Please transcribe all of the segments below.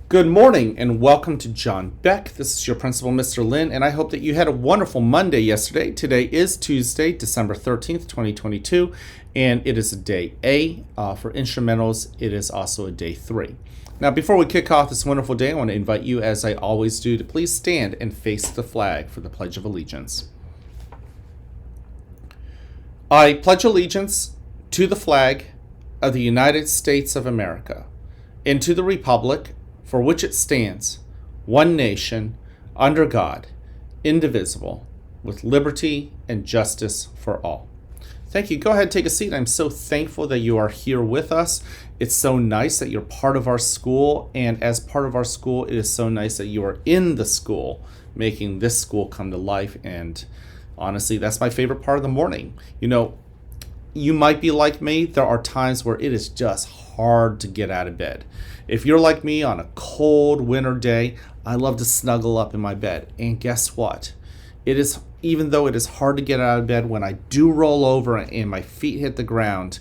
Good morning and welcome to John Beck. This is your principal, Mr. Lin, and I hope that you had a wonderful Monday yesterday. Today is Tuesday, December 13th, 2022, and it is a day A. For instrumentals, it is also a day 3. Now, before we kick off this wonderful day, I want to invite you, as I always do, to please stand and face the flag for the Pledge of Allegiance. I pledge allegiance to the flag of the United States of America and to the republic for which it stands, one nation, under God, indivisible, with liberty and justice for all. Thank you. Go ahead and take a seat. I'm so thankful that you are here with us. It's so nice that you're part of our school, and as part of our school, it is so nice that you are in the school, making this school come to life, and honestly, that's my favorite part of the morning. You might be like me. There are times where it is just hard to get out of bed. If you're like me on a cold winter day, I love to snuggle up in my bed. And guess what? Even though it is hard to get out of bed, when I do roll over and my feet hit the ground,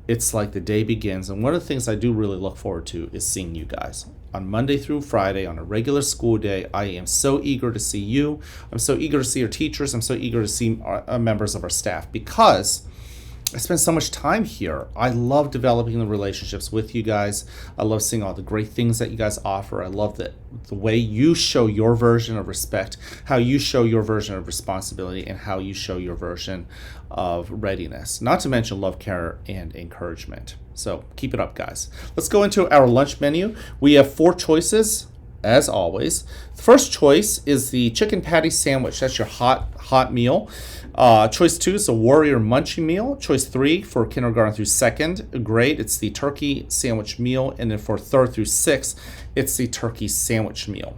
it's like the day begins. And one of the things I do really look forward to is seeing you guys. On Monday through Friday, on a regular school day, I am so eager to see you. I'm so eager to see our teachers. I'm so eager to see members of our staff because I spend so much time here. I love developing the relationships with you guys. I love seeing all the great things that you guys offer. I love the way you show your version of respect, how you show your version of responsibility, and how you show your version of readiness. Not to mention love, care, and encouragement. So keep it up, guys. Let's go into our lunch menu. We have 4 choices, as always. The first choice is the chicken patty sandwich. That's your hot meal. Choice 2 is a warrior munchie meal. Choice 3 for kindergarten through 2nd grade, it's the turkey sandwich meal. And then for 3rd through 6th, it's the turkey sandwich meal.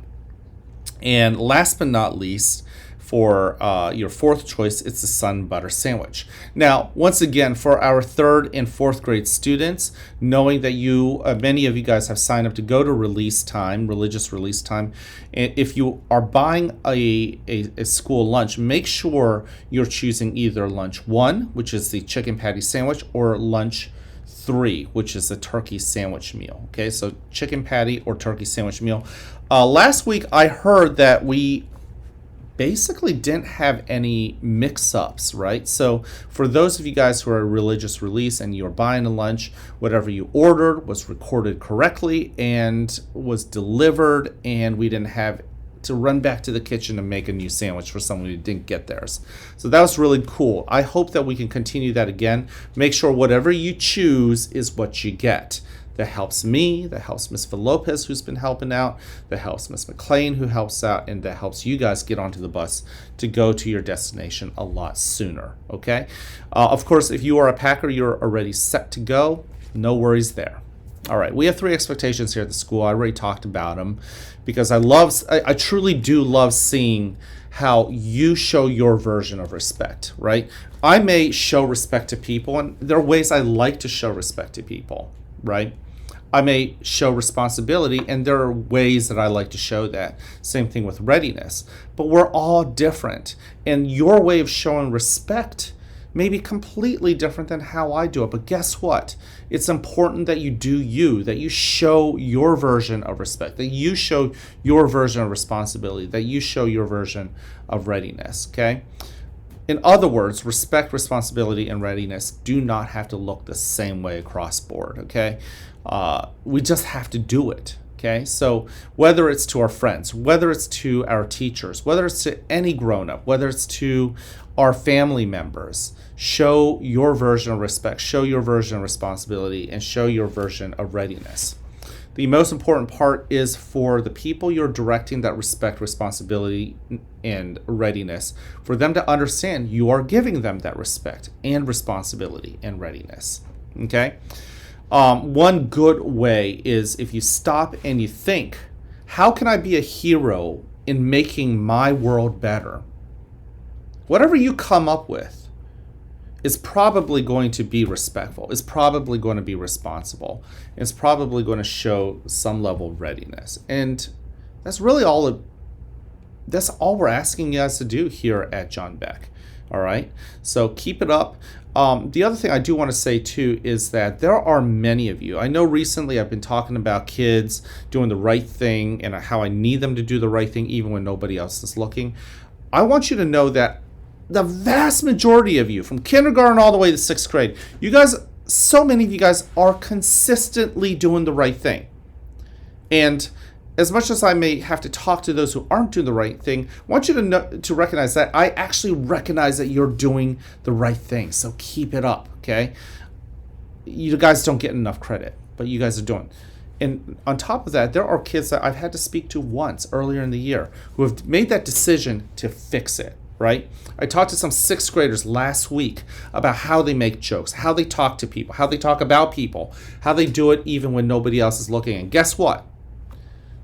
And last but not least, for your 4th choice, it's the sun butter sandwich. Now, once again, for our 3rd and 4th grade students, knowing that many of you guys have signed up to go to religious release time, and if you are buying a school lunch, make sure you're choosing either lunch 1, which is the chicken patty sandwich, or lunch 3, which is the turkey sandwich meal. Okay, so chicken patty or turkey sandwich meal. Last week, I heard that we basically didn't have any mix-ups, right? So for those of you guys who are religious release and you're buying a lunch, whatever you ordered was recorded correctly and was delivered, and we didn't have to run back to the kitchen and make a new sandwich for someone who didn't get theirs. So that was really cool. I hope that we can continue that again. Make sure whatever you choose is what you get. That helps me, that helps Miss Lopez, who's been helping out, that helps Miss McLean, who helps out, and that helps you guys get onto the bus to go to your destination a lot sooner, okay? Of course, if you are a packer, you're already set to go. No worries there. All right, we have 3 expectations here at the school. I already talked about them because I truly do love seeing how you show your version of respect, right? I may show respect to people, and there are ways I like to show respect to people, right? I may show responsibility, and there are ways that I like to show that. Same thing with readiness. But we're all different, and your way of showing respect may be completely different than how I do it. But guess what? It's important that you do you, that you show your version of respect, that you show your version of responsibility, that you show your version of readiness, okay? In other words, respect, responsibility, and readiness do not have to look the same way across board, okay? We just have to do it, okay? So whether it's to our friends, whether it's to our teachers, whether it's to any grown-up, whether it's to our family members, show your version of respect, show your version of responsibility, and show your version of readiness. The most important part is for the people you're directing that respect, responsibility, and readiness, for them to understand you are giving them that respect and responsibility and readiness. Okay? One good way is if you stop and you think, how can I be a hero in making my world better? Whatever you come up with is probably going to be respectful, is probably going to be responsible, it's probably going to show some level of readiness. And that's really all we're asking you guys to do here at John Beck. All right, so keep it up. The other thing I do want to say too is that there are many of you. I know recently I've been talking about kids doing the right thing and how I need them to do the right thing even when nobody else is looking. I want you to know that the vast majority of you, from kindergarten all the way to 6th grade, you guys, so many of you guys are consistently doing the right thing. And as much as I may have to talk to those who aren't doing the right thing, I want you to recognize that I actually recognize that you're doing the right thing. So keep it up, okay? You guys don't get enough credit, but you guys are doing. And on top of that, there are kids that I've had to speak to once earlier in the year who have made that decision to fix it, right? I talked to some 6th graders last week about how they make jokes, how they talk to people, how they talk about people, how they do it even when nobody else is looking. And guess what?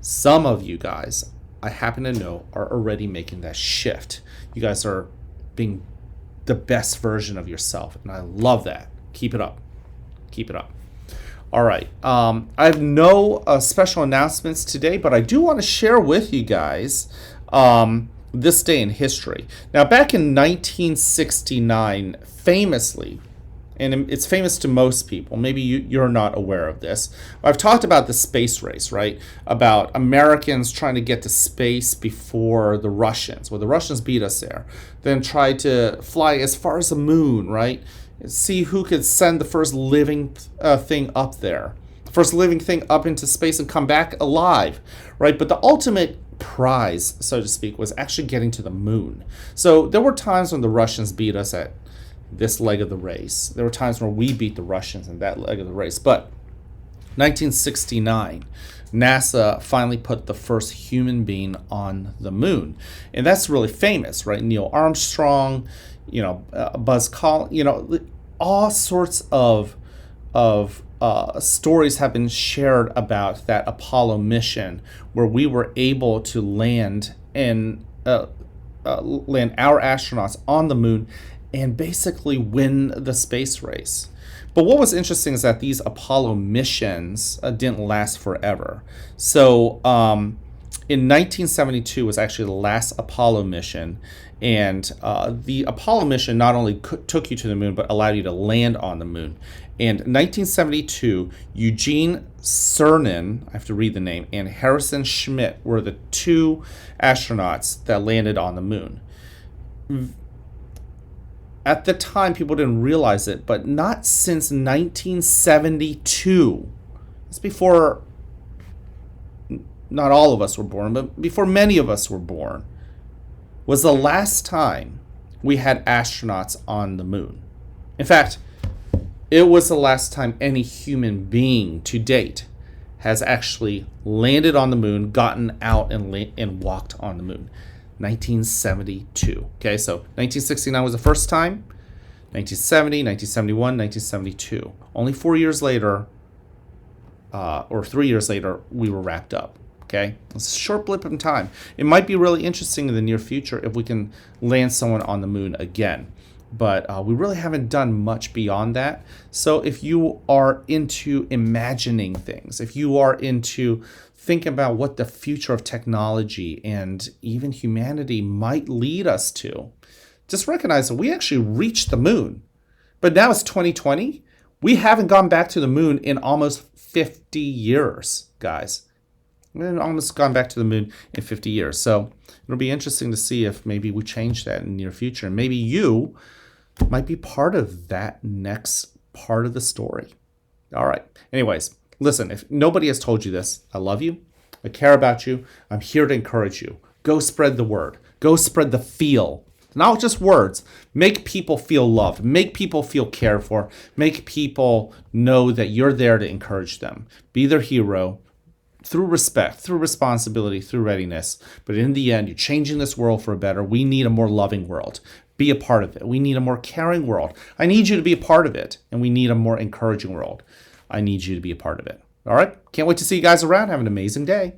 Some of you guys, I happen to know, are already making that shift. You guys are being the best version of yourself, and I love that. Keep it up. Keep it up. All right. I have no special announcements today, but I do want to share with you guys this day in history. Now, back in 1969, famously, and it's famous to most people. Maybe you're not aware of this. I've talked about the space race, right? About Americans trying to get to space before the Russians. Well, the Russians beat us there. Then tried to fly as far as the moon, right? See who could send the first living thing up there. First living thing up into space and come back alive, right? But the ultimate prize, so to speak, was actually getting to the moon. So there were times when the Russians beat us at this leg of the race. There were times where we beat the Russians in that leg of the race. But 1969, NASA finally put the first human being on the moon. And that's really famous, right? Neil Armstrong, Buzz Collins, all sorts of stories have been shared about that Apollo mission where we were able to land our astronauts on the moon and basically win the space race. But what was interesting is that these Apollo missions didn't last forever. So in 1972 was actually the last Apollo mission. And the Apollo mission not only took you to the moon, but allowed you to land on the moon. And in 1972, Eugene Cernan, I have to read the name, and Harrison Schmitt were the two astronauts that landed on the moon. At the time, people didn't realize it, but not since 1972. It's before, not all of us were born, but before many of us were born, was the last time we had astronauts on the moon. In fact, it was the last time any human being to date has actually landed on the moon, gotten out, and walked on the moon. 1972. Okay, so 1969 was the first time. 1970, 1971, 1972. Only 4 years later, or 3 years later, we were wrapped up. Okay, it's a short blip in time. It might be really interesting in the near future if we can land someone on the moon again. But we really haven't done much beyond that. So if you are into imagining things, if you are into thinking about what the future of technology and even humanity might lead us to, just recognize that we actually reached the moon. But now it's 2020. We haven't gone back to the moon in almost 50 years, guys. We haven't almost gone back to the moon in 50 years. So it'll be interesting to see if maybe we change that in the near future. And maybe you might be part of that next part of the story. All right. Anyways, listen, if nobody has told you this, I love you. I care about you. I'm here to encourage you. Go spread the word. Go spread the feel. Not just words. Make people feel loved. Make people feel cared for. Make people know that you're there to encourage them. Be their hero through respect, through responsibility, through readiness. But in the end, you're changing this world for a better. We need a more loving world. Be a part of it. We need a more caring world. I need you to be a part of it. And we need a more encouraging world. I need you to be a part of it. All right? Can't wait to see you guys around. Have an amazing day.